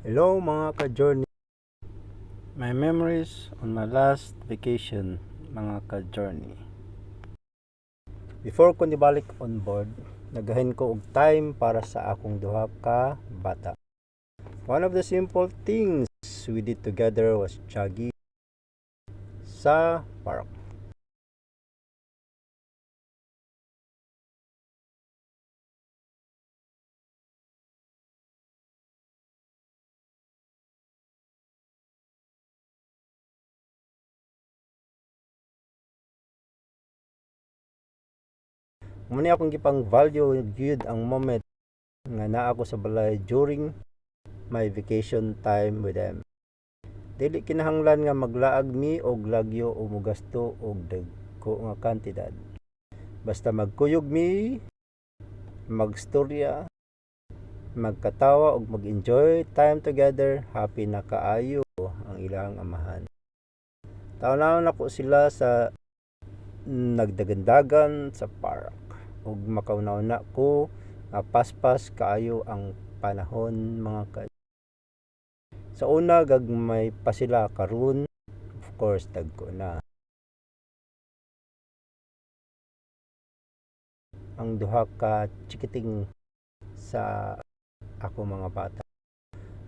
Hello mga ka-journey. My memories on my last vacation, mga ka-journey. Before ko nibalik on board, nagahin ko og time para sa akong duha ka bata. One of the simple things we did together was jogging sa park. Muna akong gipang value gyud ang moment nga naa ako sa balay during my vacation time with them. Dili kinahanglan nga maglaag mi og lagyo o mugasto og dagko nga kantidad. Basta magkuyog mi, magstorya, magkatawa ug mag-enjoy time together, happy na kaayo ang ilang amahan. Taon-taon ako sila sa nagdagandagan sa park ug makauna-una ko nga paspas kaayo ang panahon mga sa una gagmay pa sila karon, of course dagko na ang duha ka chikiting sa ako mga bata.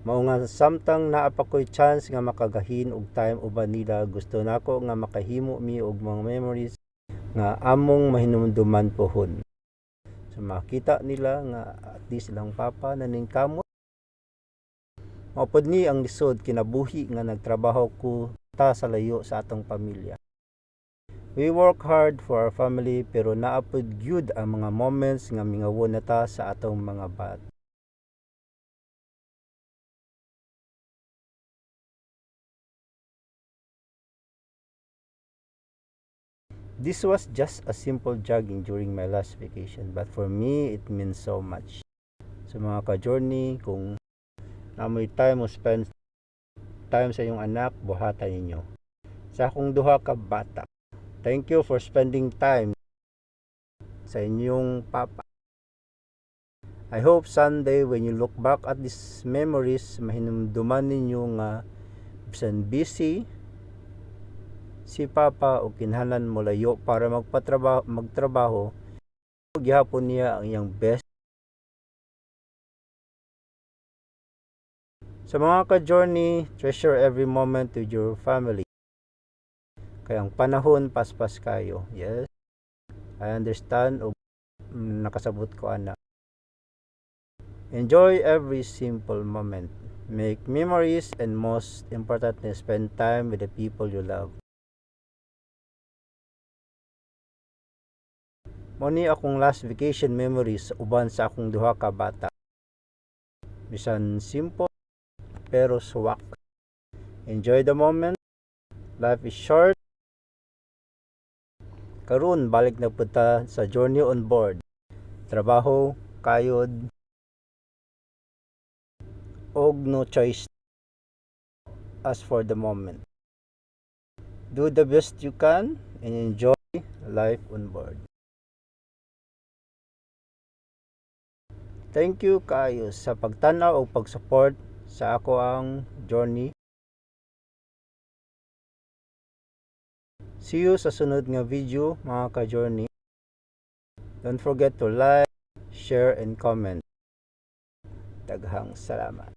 Mao nga samtang naa pa ko'y chance nga makagahin og time uban nila, gusto nako nga makahimo mi og mga memories nga among mahinumduman pohon. So makita nila nga at least silang papa naning kamot. Mapod ni ang lisod kinabuhi nga nagtrabaho ko ta sa layo sa atong pamilya. We work hard for our family pero naapod gyud ang mga moments nga mingawon na ta sa atong mga bata. This was just a simple jogging during my last vacation, but for me, it means so much. So mga ka-journey, kung namoy time mo spend time sa iyong anak, buhatan ninyo. Sa akong duha ka bata, thank you for spending time sa inyong papa. I hope someday when you look back at these memories, mahinumduman ninyo nga bisan busy, si papa o kinahanglan mo layo para magtrabaho gihapon niya ang iyang best. Sa mga ka-journey, treasure every moment with your family. Kaya ang panahon paspas kayo. Yes, I understand o nakasabot ko ana. Enjoy every simple moment. Make memories and most importantly, spend time with the people you love. Mao ni akong last vacation memories uban sa akong duha ka bata. Bisan simple pero swak. Enjoy the moment. Life is short. Karon balik na punta sa journey on board. Trabaho, kayod, og no choice as for the moment. Do the best you can and enjoy life on board. Thank you kayo sa pagtanaw o pag-support sa ako ang journey. See you sa sunod nga video mga ka-journey. Don't forget to like, share, and comment. Daghang salamat.